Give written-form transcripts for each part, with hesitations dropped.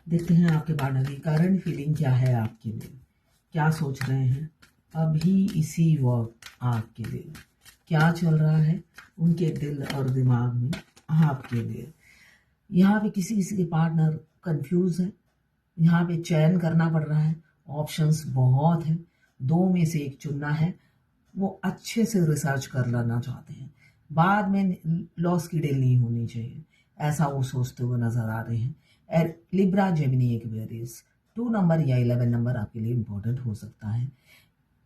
देखते हैं आपके पार्टनर की करंट फीलिंग क्या है आपके लिए, क्या सोच रहे हैं अभी इसी वक्त आपके लिए, क्या चल रहा है उनके दिल और दिमाग में आपके लिए। यहाँ पे किसी किसी के पार्टनर कंफ्यूज है, यहाँ पे चयन करना पड़ रहा है, ऑप्शंस बहुत है, दो में से एक चुनना है। वो अच्छे से रिसर्च कर लेना चाहते हैं, बाद में लॉस की डील नहीं होनी चाहिए, ऐसा वो सोचते हुए नजर आ रहे हैं। लिब्रा जेमिनी एक्वेरियस 2 नंबर या 11 नंबर आपके लिए इंपॉर्टेंट हो सकता है।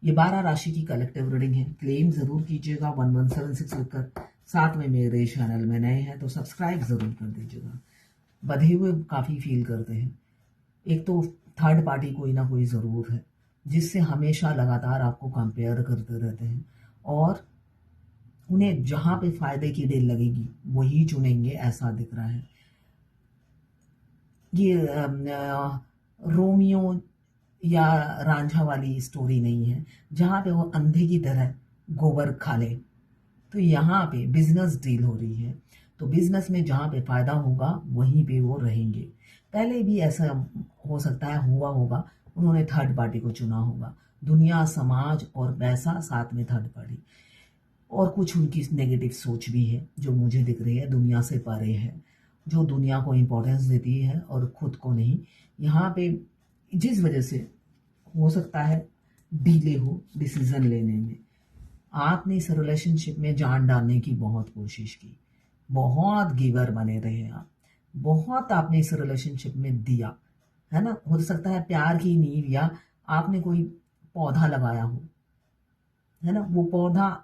ये 12 राशि की कलेक्टिव रीडिंग है। क्लेम जरूर कीजिएगा 1176 लिखकर। साथ में मेरे चैनल में नए हैं तो सब्सक्राइब जरूर कर दीजिएगा। बधे हुए काफी फील करते हैं। एक तो थर्ड पार्टी कोई ना कोई ज़रूर है जिससे हमेशा लगातार आपको कंपेयर करते रहते हैं, और उन्हें जहां पे फायदे की डील लगेगी वही चुनेंगे, ऐसा दिख रहा है। ये रोमियो या रांझा वाली स्टोरी नहीं है जहां पे वो अंधे की तरह गोबर खा ले। तो यहाँ पे बिजनेस डील हो रही है, तो बिजनेस में जहाँ पे फायदा होगा वहीं पे वो रहेंगे। पहले भी ऐसा हो सकता है हुआ होगा, उन्होंने थर्ड पार्टी को चुना होगा। दुनिया, समाज और पैसा, साथ में थर्ड पार्टी। और कुछ उनकी नेगेटिव सोच भी है जो मुझे दिख रही है, दुनिया से परे है, जो दुनिया को इम्पोर्टेंस देती है और खुद को नहीं। यहाँ पे जिस वजह से हो सकता है डीले हो डिसीजन लेने में। आपने इस रिलेशनशिप में जान डालने की बहुत कोशिश की, बहुत गिवर बने रहे आप, बहुत आपने इस रिलेशनशिप में दिया, है ना। हो सकता है प्यार की नींव या आपने कोई पौधा लगाया हो, है ना, वो पौधा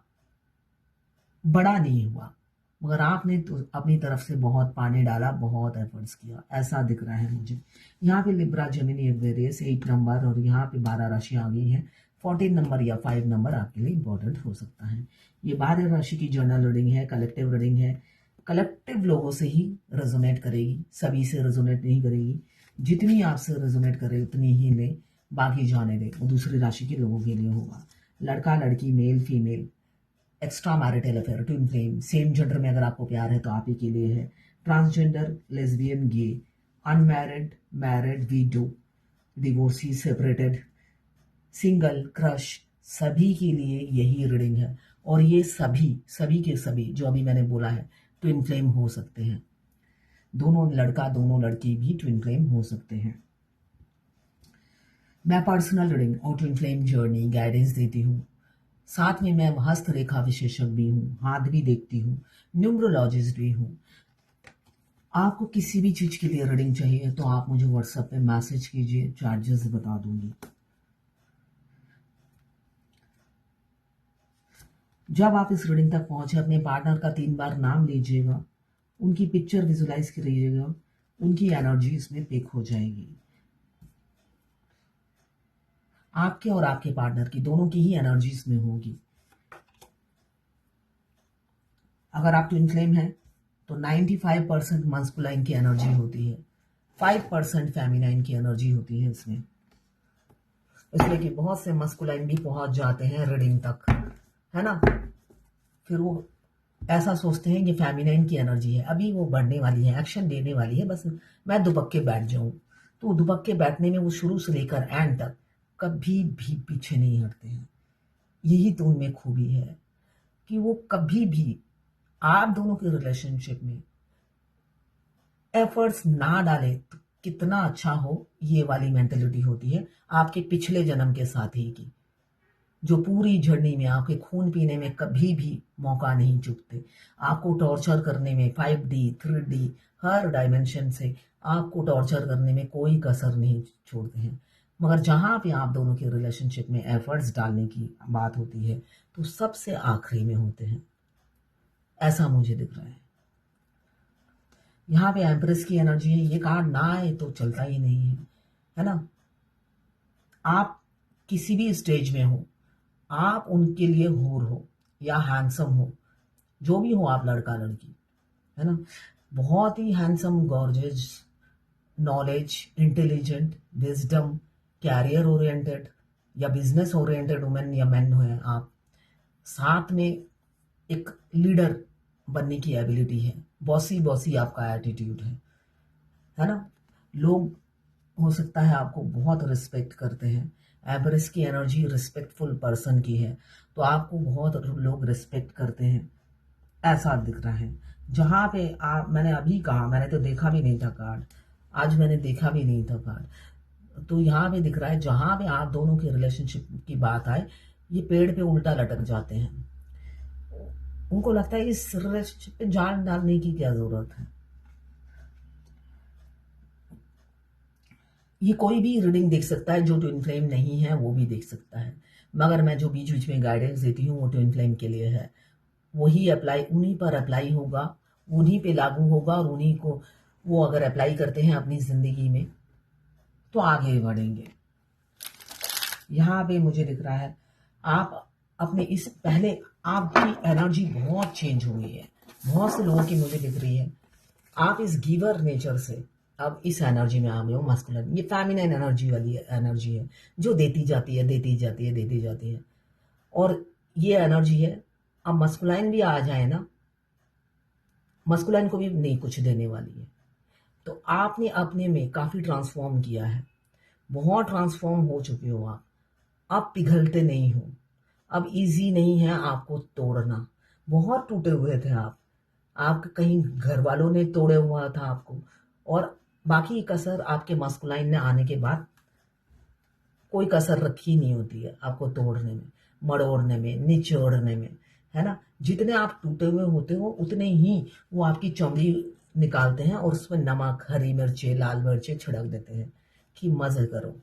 बड़ा नहीं हुआ, मगर आपने तो अपनी तरफ से बहुत पानी डाला, बहुत एफर्ट्स किया, ऐसा दिख रहा है मुझे। यहाँ पे लिब्रा जेमिनी एक्वेरियस 8 नंबर और यहाँ पे 12 राशि आ गई है। 14 नंबर या 5 नंबर आपके लिए इंपॉर्टेंट हो सकता है। ये 12 राशि की जर्नल रीडिंग है, कलेक्टिव रीडिंग है। कलेक्टिव लोगों से ही रेजोनेट करेगी, सभी से रेजोनेट नहीं करेगी। जितनी आपसे रेजोनेट करे उतनी ही ले, बाकी जाने दे, वो दूसरी राशि के लोगों के लिए होगा। लड़का लड़की, male female, extra marital affair, twin flame, same gender में अगर आपको प्यार है तो आप ही के लिए है। Transgender, lesbian, gay, unmarried, married, widow, divorcee, separated, single, crush, सभी के लिए यही रीडिंग है। और ये सभी सभी के सभी जो अभी मैंने बोला है ट्विन फ्लेम हो सकते हैं। दोनों लड़का दोनों लड़की भी ट्विन फ्लेम हो सकते हैं। मैं पर्सनल रीडिंग और ट्विन फ्लेम जर्नी गाइडेंस देती हूँ, साथ में मैं हस्तरेखा विशेषज्ञ भी हूँ, हाथ भी देखती हूँ, न्यूमरोलॉजिस्ट भी हूँ। आपको किसी भी चीज के लिए रीडिंग चाहिए तो आप मुझे व्हाट्सएप पे मैसेज कीजिए, चार्जेस बता दूंगी। जब आप इस रीडिंग तक पहुंचे अपने पार्टनर का 3 बार नाम लीजिएगा, उनकी पिक्चर विजुलाइज करिएगा, उनकी एनर्जी इसमें पिक हो जाएगी। आपके और आपके पार्टनर की दोनों की ही एनर्जी इसमें होगी। अगर आप ट्विन फ्लेम हैं तो 95% मस्कुलाइन की एनर्जी होती है, 5% फेमिनाइन की एनर्जी होती है इसमें। इसलिए कि बहुत से मस्कुलाइन भी पहुंच जाते हैं रीडिंग तक, है ना। फिर वो ऐसा सोचते हैं कि फेमिनाइन की एनर्जी है, अभी वो बढ़ने वाली है, एक्शन देने वाली है, बस मैं दुबक के बैठ जाऊं। तो दुबक के बैठने में वो शुरू से लेकर एंड तक कभी भी पीछे नहीं हटते हैं। यही तो उनमें खूबी है कि वो कभी भी आप दोनों के रिलेशनशिप में एफर्ट्स ना डाले तो कितना अच्छा हो, ये वाली मेंटेलिटी होती है आपके पिछले जन्म के साथी की, जो पूरी जर्नी में आपके खून पीने में कभी भी मौका नहीं चूकते, आपको टॉर्चर करने में 5D 3D हर डायमेंशन से आपको टॉर्चर करने में कोई कसर नहीं छोड़ते हैं। मगर जहां पे आप दोनों के रिलेशनशिप में एफर्ट्स डालने की बात होती है तो सबसे आखिरी में होते हैं, ऐसा मुझे दिख रहा है। यहाँ पे एम्प्रेस की एनर्जी है, ये कार्ड ना आए तो चलता ही नहीं है ना। आप किसी भी स्टेज में हो, आप उनके लिए हूर हो या हैंडसम हो, जो भी हो आप, लड़का लड़की, है ना, बहुत ही handsome, gorgeous, knowledge, intelligent, wisdom, career oriented या बिजनेस ओरिएंटेड वुमेन या मैन हो आप, साथ में एक लीडर बनने की एबिलिटी है, बॉसी बॉसी आपका एटीट्यूड है ना। लोग हो सकता है आपको बहुत रिस्पेक्ट करते हैं। एवरेस्ट की एनर्जी रिस्पेक्टफुल पर्सन की है, तो आपको बहुत लोग रिस्पेक्ट करते हैं, ऐसा दिख रहा है। जहाँ पे आप, मैंने अभी कहा, मैंने तो देखा भी नहीं था कार्ड, आज मैंने देखा भी नहीं था कार्ड, तो यहाँ पे दिख रहा है जहाँ पे आप दोनों की रिलेशनशिप की बात आए, ये पेड़ पे उल्टा लटक जाते हैं। उनको लगता है इस रिलेशनशिप पे जान डालने की क्या जरूरत है। ये कोई भी रीडिंग देख सकता है, जो ट्विन फ्लेम नहीं है वो भी देख सकता है, मगर मैं जो बीच बीच में गाइडेंस देती हूँ वो ट्विन फ्लेम के लिए है। वही अप्लाई, उन्हीं पर अप्लाई होगा, उन्हीं पे लागू होगा, और उन्हीं को वो अगर अप्लाई करते हैं अपनी जिंदगी में तो आगे बढ़ेंगे। यहाँ पे मुझे दिख रहा है आप अपने इस पहले, आपकी एनर्जी बहुत चेंज हो गई है, बहुत से लोगों की मुझे दिख रही है। आप इस गिवर नेचर से अब इस एनर्जी में आ गए हो, मस्कुलिन, ये फेमिनिन एनर्जी वाली एनर्जी है, जो देती जाती है, देती जाती है, देती जाती है। और ये एनर्जी है, अब मस्कुलाइन भी आ जाए ना, मस्कुलाइन को भी नहीं कुछ देने वाली है। तो आपने अपने में काफी ट्रांसफॉर्म किया है, बहुत ट्रांसफॉर्म हो चुके हो आप, अब पिघलते नहीं हो, अब इजी नहीं है आपको तोड़ना। बहुत टूटे हुए थे आप कहीं घर वालों ने तोड़े हुआ था आपको, और बाकी कसर आपके मस्कुलाइन ने आने के बाद कोई कसर रखी नहीं होती है आपको तोड़ने में, मड़ोड़ने में, निचोड़ने में, है ना। जितने आप टूटे हुए होते हो उतने ही वो आपकी चमड़ी निकालते हैं और उसमें नमक, हरी मिर्चे, लाल मिर्चे छिड़क देते हैं कि मजे करो।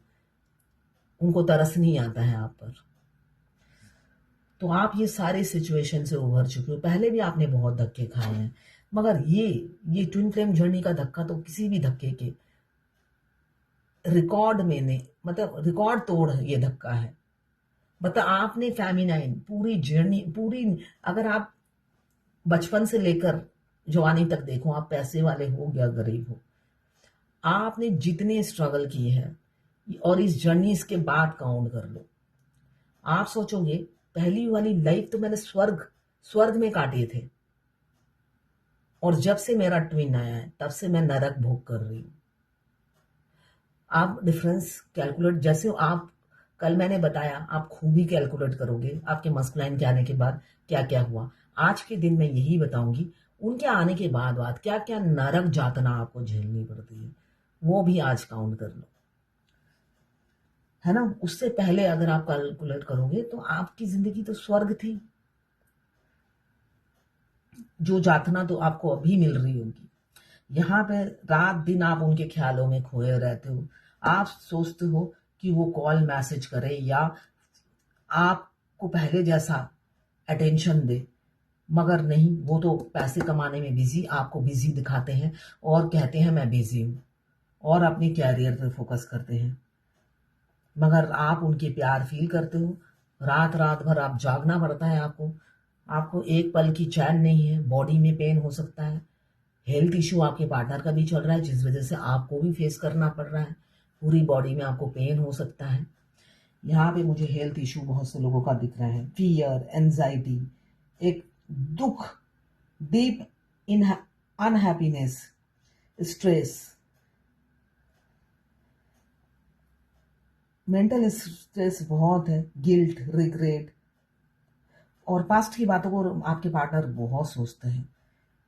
उनको तरस नहीं आता है आप पर। तो आप ये सारे सिचुएशन से उभर चुके हो, पहले भी आपने बहुत धक्के खाए हैं, मगर ये ट्विन फ्लेम जर्नी का धक्का तो किसी भी धक्के के रिकॉर्ड में नहीं, मतलब रिकॉर्ड तोड़ ये धक्का है। मतलब आपने फेमिनाइन पूरी जर्नी, पूरी, अगर आप बचपन से लेकर जवानी तक देखो, आप पैसे वाले हो या गरीब हो, आपने जितने स्ट्रगल किए हैं और इस जर्नी के बाद काउंट कर लो, आप सोचोगे पहली वाली लाइफ तो मैंने स्वर्ग स्वर्ग में काटे थे, और जब से मेरा ट्विन आया है तब से मैं नरक भोग कर रही हूँ। आप डिफरेंस कैलकुलेट, जैसे आप कल मैंने बताया, आप खूब ही कैलकुलेट करोगे आपके मस्कुलाइन के आने के बाद क्या क्या हुआ। आज के दिन मैं यही बताऊंगी, उनके आने के बाद क्या क्या नरक यातना आपको झेलनी पड़ती है, वो भी आज काउंट कर लो, है ना। उससे पहले अगर आप कैलकुलेट करोगे तो आपकी जिंदगी तो स्वर्ग थी, जो यातना तो आपको अभी मिल रही होगी। यहाँ पे रात दिन आप उनके ख्यालों में खोए रहते हो, आप सोचते हो कि वो कॉल मैसेज करे या आपको पहले जैसा अटेंशन दे, मगर नहीं, वो तो पैसे कमाने में बिजी, आपको बिजी दिखाते हैं और कहते हैं मैं बिजी हूँ, और अपने कैरियर पे फोकस करते हैं। मगर आप उनके प्यार फील करते हो, रात रात भर आप जागना पड़ता है आपको, आपको एक पल की चैन नहीं है, बॉडी में पेन हो सकता है, हेल्थ इशू आपके पार्टनर का भी चल रहा है जिस वजह से आपको भी फेस करना पड़ रहा है, पूरी बॉडी में आपको पेन हो सकता है। यहाँ पे मुझे हेल्थ इशू बहुत से लोगों का दिख रहा है, फियर, एंजाइटी, एक दुख, deep in unhappiness, stress, mental stress बहुत है, गिल्ट, रिग्रेट, और पास्ट की बातों को आपके पार्टनर बहुत सोचते हैं,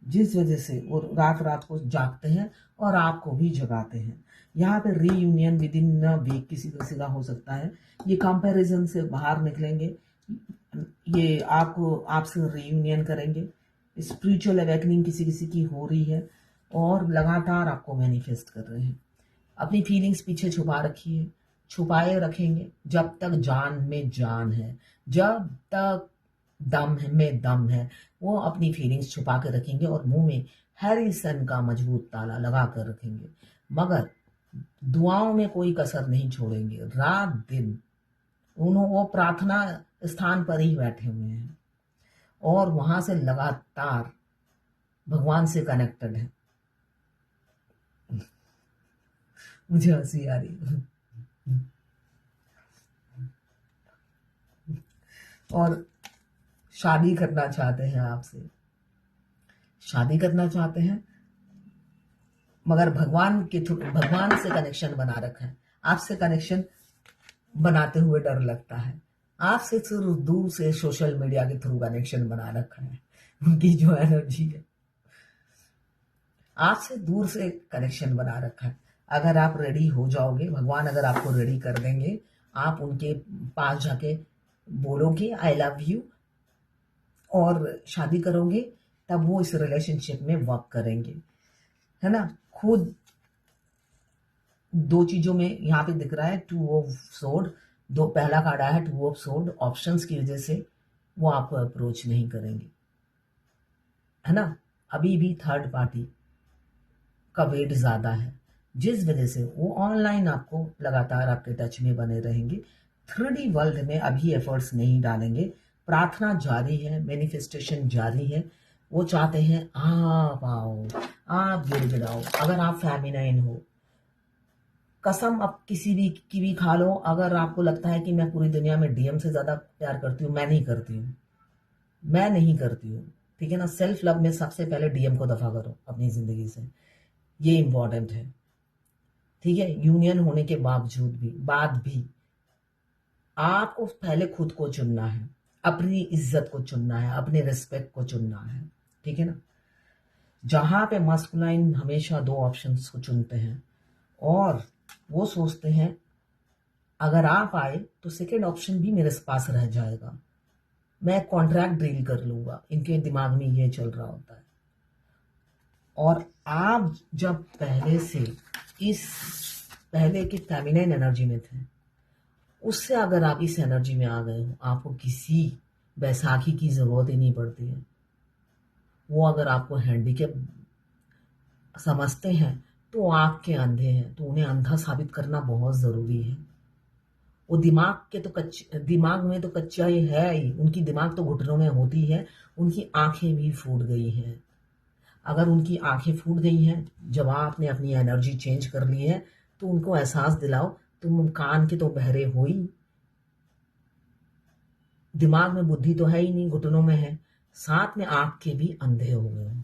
जिस वजह से वो रात रात को जागते हैं और आपको भी जगाते हैं। यहाँ पे रीयूनियन विद इन वीक किसी किसी का हो सकता है, ये कंपैरिजन से बाहर निकलेंगे, ये आपको आपसे रीयूनियन करेंगे, स्पिरिचुअल अवेकनिंग किसी किसी की हो रही है, और लगातार आपको मैनिफेस्ट कर रहे हैं। अपनी फीलिंग्स पीछे छुपा रखी है, छुपाए रखेंगे जब तक जान में जान है, जब तक दम है में दम है, वो अपनी फीलिंग्स छुपा के रखेंगे और मुंह में हैरिसन का मजबूत ताला लगा कर रखेंगे, मगर दुआओं में कोई कसर नहीं छोड़ेंगे। रात दिन वो प्रार्थना स्थान पर ही बैठे हुए हैं और वहां से लगातार भगवान से कनेक्टेड है। मुझे हंसी आ रही है। और शादी करना चाहते हैं आपसे, शादी करना चाहते हैं, मगर भगवान के थ्रू भगवान से कनेक्शन बना रखा है। आपसे कनेक्शन बनाते हुए डर लगता है। आपसे सिर्फ दूर से सोशल मीडिया के थ्रू कनेक्शन बना रखा है। उनकी जो एनर्जी है, आपसे दूर से कनेक्शन बना रखा है। अगर आप रेडी हो जाओगे, भगवान अगर आपको रेडी कर देंगे, आप उनके पास जाके बोलोगे आई लव यू और शादी करोगे, तब वो इस रिलेशनशिप में वर्क करेंगे, है ना। खुद दो चीजों में यहाँ पे दिख रहा है, टू ऑफ सोर्ड, दो पहला कार्ड आया है टू ऑफ सोर्ड। ऑप्शंस की वजह से वो आपको अप्रोच नहीं करेंगे, है ना। अभी भी थर्ड पार्टी का वेट ज्यादा है, जिस वजह से वो ऑनलाइन आपको लगातार आपके टच में बने रहेंगे। 3D वर्ल्ड में अभी एफर्ट्स नहीं डालेंगे। प्रार्थना जारी है, मैनिफेस्टेशन जारी है। वो चाहते हैं आप आओ, आप गिड़गिड़ाओ। अगर आप फेमिनाइन हो, कसम आप किसी भी की भी खा लो, अगर आपको लगता है कि मैं पूरी दुनिया में डीएम से ज्यादा प्यार करती हूँ, मैं नहीं करती हूँ, मैं नहीं करती हूँ, ठीक है ना। सेल्फ लव में सबसे पहले डीएम को दफा करो अपनी जिंदगी से, ये इंपॉर्टेंट है, ठीक है। यूनियन होने के बाद भी आपको पहले खुद को चुनना है, अपनी इज्जत को चुनना है, अपने रिस्पेक्ट को चुनना है, ठीक है ना। जहां पे मस्कुलाइन हमेशा दो ऑप्शंस को चुनते हैं और वो सोचते हैं अगर आप आए तो सेकेंड ऑप्शन भी मेरे पास रह जाएगा, मैं कॉन्ट्रैक्ट डील कर लूंगा, इनके दिमाग में ये चल रहा होता है। और आप जब पहले से इस पहले की फेमिनाइन एनर्जी में थे, उससे अगर आप इस एनर्जी में आ गए हो, आपको किसी बैसाखी की जरूरत ही नहीं पड़ती है। वो अगर आपको हैंडीकैप समझते हैं तो आपके अंधे हैं, तो उन्हें अंधा साबित करना बहुत जरूरी है। वो दिमाग में तो कच्चा ही है ही, उनकी दिमाग तो घुटनों में होती है। उनकी आंखें भी फूट गई हैं। अगर उनकी आंखें फूट गई हैं, जब आपने अपनी एनर्जी चेंज कर ली है, तो उनको एहसास दिलाओ तुम कान के तो बहरे हो ही, दिमाग में बुद्धि तो है ही नहीं, घुटनों में है, साथ में आंख के भी अंधे हो गए हो।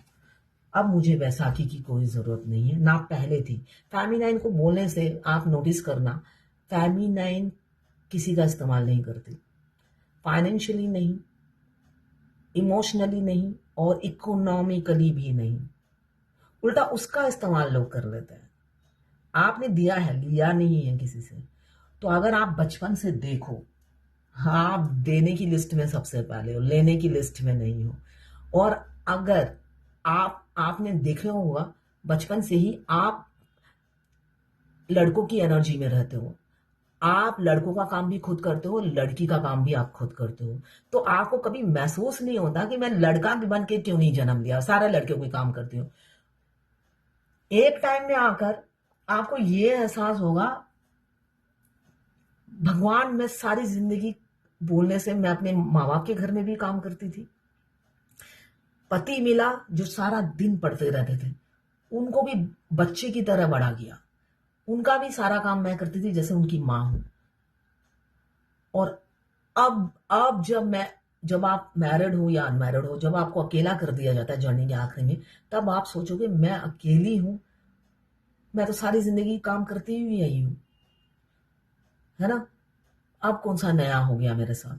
अब मुझे बैसाखी की कोई जरूरत नहीं है, ना पहले थी। फेमिनाइन को बोलने से आप नोटिस करना, फेमिनाइन किसी का इस्तेमाल नहीं करती, फाइनेंशियली नहीं, इमोशनली नहीं और इकोनॉमिकली भी नहीं। उल्टा उसका इस्तेमाल लोग कर लेते हैं। आपने दिया है, लिया नहीं है किसी से। तो अगर आप बचपन से देखो, हाँ, आप देने की लिस्ट में सबसे पहले हो, लेने की लिस्ट में नहीं हो। और अगर आपने देखा होगा बचपन से ही आप लड़कों की एनर्जी में रहते हो, आप लड़कों का काम भी खुद करते हो, लड़की का काम भी आप खुद करते हो। तो आपको कभी महसूस नहीं होता कि मैं लड़का बन के क्यों नहीं जन्म लिया, सारे लड़कियों को काम करती हूँ। एक टाइम में आकर आपको ये एहसास होगा, भगवान, मैं सारी जिंदगी बोलने से मैं अपने माँ बाप के घर में भी काम करती थी। पति मिला जो सारा दिन पढ़ते रहते थे, उनको भी बच्चे की तरह बड़ा किया, उनका भी सारा काम मैं करती थी जैसे उनकी माँ हूं। और अब जब आप मैरिड हो या अनमैरिड हो, जब आपको अकेला कर दिया जाता है जर्नी के आखिरी में, तब आप सोचोगे मैं अकेली हूं, मैं तो सारी जिंदगी काम करती हुई आई हूं, है ना। अब कौन सा नया हो गया मेरे साथ।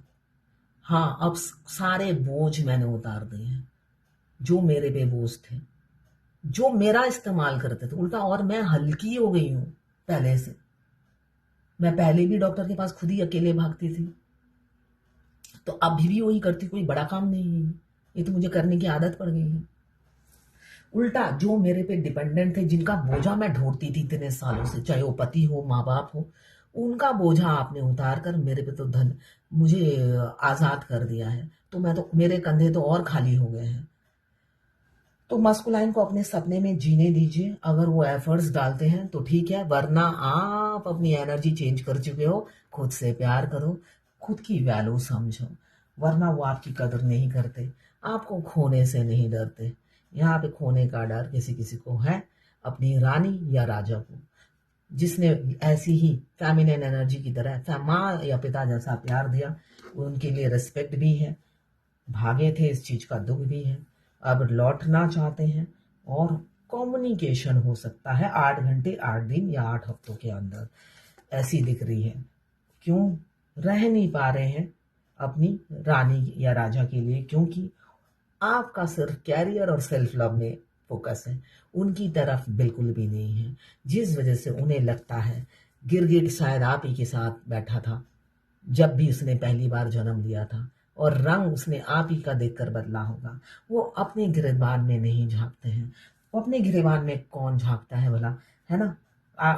हाँ, अब सारे बोझ मैंने उतार दिए हैं, जो मेरे पे बोझ थे, जो मेरा इस्तेमाल करते थे उल्टा, और मैं हल्की हो गई हूं पहले से। मैं पहले भी डॉक्टर के पास खुद ही अकेले भागती थी, तो अभी भी वही करती, कोई बड़ा काम नहीं है, ये तो मुझे करने की आदत पड़ गई है। उल्टा जो मेरे पे डिपेंडेंट थे, जिनका बोझा मैं ढोती थी इतने सालों से, चाहे वो पति हो, माँ बाप हो, उनका बोझा आपने उतार कर मेरे पे तो मुझे आजाद कर दिया है। तो मेरे कंधे तो और खाली हो गए हैं। तो मस्कुलाइन को अपने सपने में जीने दीजिए, अगर वो एफर्ट्स डालते हैं तो ठीक है, वरना आप अपनी एनर्जी चेंज कर चुके हो। खुद से प्यार करो, खुद की वैल्यू समझो, वरना वो आपकी कदर नहीं करते, आपको खोने से नहीं डरते। यहाँ पे खोने का डर किसी किसी को है, अपनी रानी या राजा को, जिसने ऐसी ही फेमिनिन एनर्जी की तरह माँ या पिता जैसा प्यार दिया, उनके लिए रिस्पेक्ट भी है, भागे थे इस चीज का दुख भी है, अब लौटना चाहते हैं और कम्युनिकेशन हो सकता है 8 घंटे 8 दिन या 8 हफ्तों के अंदर, ऐसी दिख रही है। क्यों रह नहीं पा रहे हैं अपनी रानी या राजा के लिए? क्योंकि आपका सिर्फ कैरियर और सेल्फ लव में फोकस है, उनकी तरफ बिल्कुल भी नहीं है, जिस वजह से उन्हें लगता है गिरगिट शायद आप ही के साथ बैठा था जब भी उसने पहली बार जन्म लिया था, और रंग उसने आप ही का देखकर बदला होगा। वो अपने गिरेबान में नहीं झांकते हैं। वो अपने गिरेबान में कौन झांकता है भला, है ना?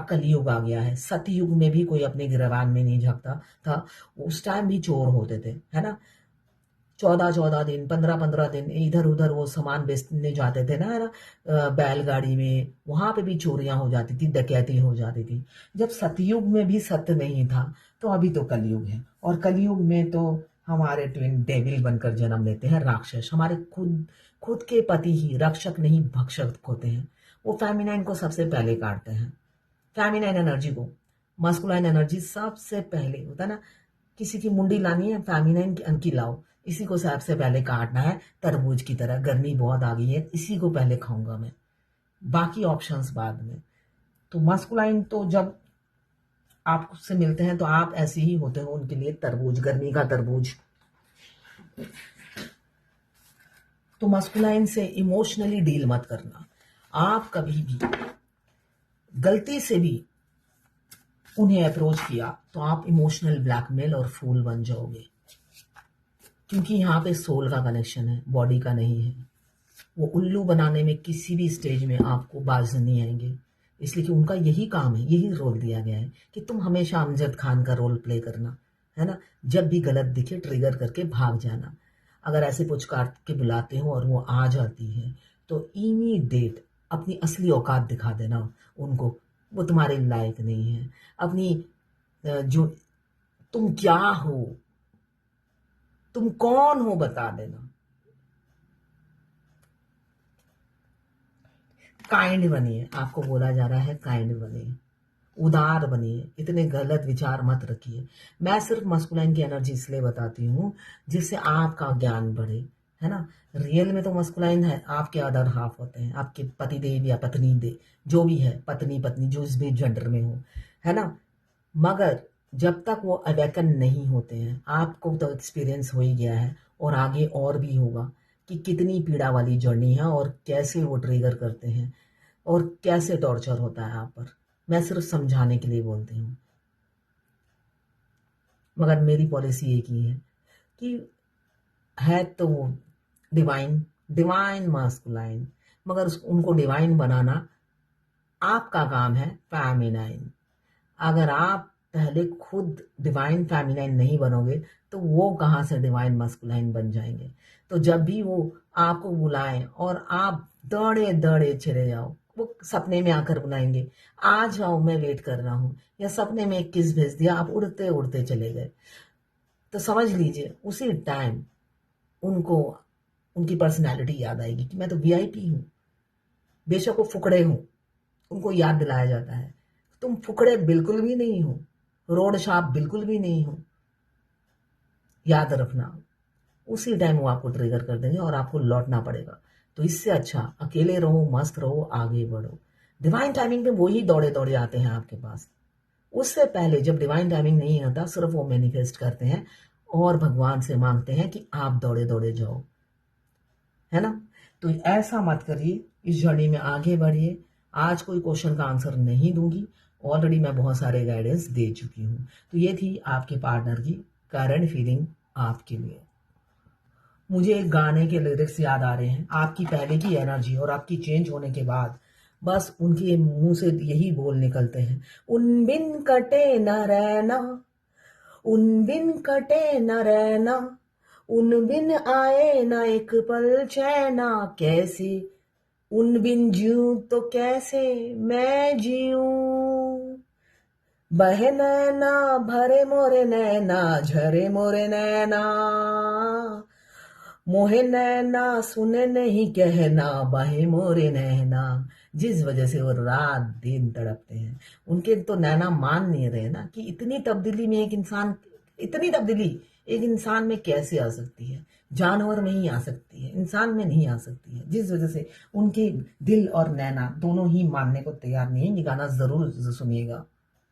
कलयुग आ गया है, सतयुग में भी कोई अपने गिरेबान में नहीं झांकता था। उस टाइम भी चोर होते थे, है ना? 14-14 दिन 15-15 दिन इधर उधर वो सामान बेचने जाते थे ना, है ना? बैलगाड़ी में, वहां पे भी चोरियां हो जाती थी, डकैती हो जाती थी। जब सतयुग में भी सत्य नहीं था, तो अभी तो कलयुग है, और कलयुग में तो हमारे ट्विन डेविल बनकर जन्म लेते हैं राक्षस। हमारे खुद खुद के पति ही रक्षक नहीं भक्षक होते हैं। वो फेमिनाइन को सबसे पहले काटते हैं, फेमिनाइन एनर्जी को। मस्कुलाइन एनर्जी सबसे पहले होता है ना, किसी की मुंडी लानी है, फेमिनाइन की अंकी लाओ, इसी को सबसे पहले काटना है, तरबूज की तरह। गर्मी बहुत आ गई है, इसी को पहले खाऊंगा मैं, बाकी ऑप्शंस बाद में। तो मस्कुलाइन तो जब आपसे मिलते हैं तो आप ऐसे ही होते हो उनके लिए, तरबूज, गर्मी का तरबूज। तो मस्कुलाइन से इमोशनली डील मत करना। आप कभी भी गलती से भी उन्हें अप्रोच किया तो आप इमोशनल ब्लैकमेल और फूल बन जाओगे, क्योंकि यहाँ पे सोल का कनेक्शन है, बॉडी का नहीं है। वो उल्लू बनाने में किसी भी स्टेज में आपको बाज नहीं आएंगे, इसलिए कि उनका यही काम है, यही रोल दिया गया है कि तुम हमेशा अमजद खान का रोल प्ले करना, है ना? जब भी गलत दिखे ट्रिगर करके भाग जाना। अगर ऐसे पुचकार के बुलाते हो और वो आ जाती है तो इमीडिएट अपनी असली औकात दिखा देना उनको। वो तुम्हारे लायक नहीं है। अपनी जो तुम क्या हो, तुम कौन हो, बता देना। काइंड बनिए, आपको बोला जा रहा है काइंड बनिए, उदार बनिए, इतने गलत विचार मत रखिए। मैं सिर्फ मस्कुलाइन की एनर्जी इसलिए बताती हूँ जिससे आपका ज्ञान बढ़े, है ना? रियल में तो मस्कुलाइन है, आपके अदर हाफ होते हैं, आपके पति देव या पत्नी देव, जो भी है, पत्नी पत्नी जो इस भी जेंडर में हो, है ना? मगर जब तक वो अवेकन नहीं होते हैं, आपको तो एक्सपीरियंस हो ही गया है और आगे और भी होगा कि कितनी पीड़ा वाली जर्नी है और कैसे वो ट्रिगर करते हैं और कैसे टॉर्चर होता है आप पर। मैं सिर्फ समझाने के लिए बोलती हूँ, मगर मेरी पॉलिसी एक ही है कि है तो डिवाइन, डिवाइन मास्कुलाइन, मगर उनको डिवाइन बनाना आपका काम है फेमिनाइन। अगर आप पहले खुद डिवाइन फेमिनाइन नहीं बनोगे तो वो कहाँ से डिवाइन मस्कुलाइन बन जाएंगे? तो जब भी वो आपको बुलाएं और आप दौड़े दौड़े चले जाओ, वो सपने में आकर बुलाएंगे, आ जाओ मैं वेट कर रहा हूँ, या सपने में एक किस भेज दिया, आप उड़ते उड़ते चले गए, तो समझ लीजिए उसी टाइम उनको उनकी पर्सनैलिटी याद आएगी कि मैं तो वीआईपी हूँ। बेशक वो फुकड़े हूँ, उनको याद दिलाया जाता है तुम फुकड़े बिल्कुल भी नहीं हो, रोड शाप बिल्कुल भी नहीं हो, याद रखना। उसी टाइम वो आपको ट्रिगर कर देंगे और आपको लौटना पड़ेगा। तो इससे अच्छा अकेले रहो, मस्त रहो, आगे बढ़ो। डिवाइन टाइमिंग पे वही दौड़े दौड़े आते हैं आपके पास। उससे पहले जब डिवाइन टाइमिंग नहीं आता, सिर्फ वो मैनिफेस्ट करते हैं और भगवान से मांगते हैं कि आप दौड़े दौड़े जाओ, है ना? तो ऐसा मत करिए, इस जर्नी में आगे बढ़िए। आज कोई क्वेश्चन का आंसर नहीं दूंगी, ऑलरेडी मैं बहुत सारे गाइडेंस दे चुकी हूँ। तो ये थी आपके पार्टनर की करंट फीलिंग आपके लिए। मुझे एक गाने के लिरिक्स याद आ रहे हैं, आपकी पहले की एनर्जी और आपकी चेंज होने के बाद बस उनके मुंह से यही बोल निकलते हैं, उन बिन कटे न रहना, उन बिन कटे न रहना, उन बिन आए ना एक पल चैना, कैसे उन बिन जीऊं तो कैसे मैं जीऊं, बहे नैना भरे मोरे नैना, झरे मोरे नैना, मोहे नैना सुने नहीं कहना, बहे मोरे नैना। जिस वजह से वो रात दिन तड़पते हैं, उनके तो नैना मान नहीं रहे ना कि इतनी तब्दीली में एक इंसान, इतनी तब्दीली एक इंसान में कैसे आ सकती है। जानवर में ही आ सकती है, इंसान में नहीं आ सकती है, जिस वजह से उनके दिल और नैना दोनों ही मानने को तैयार नहीं है। ये गाना जरूर सुनिएगा।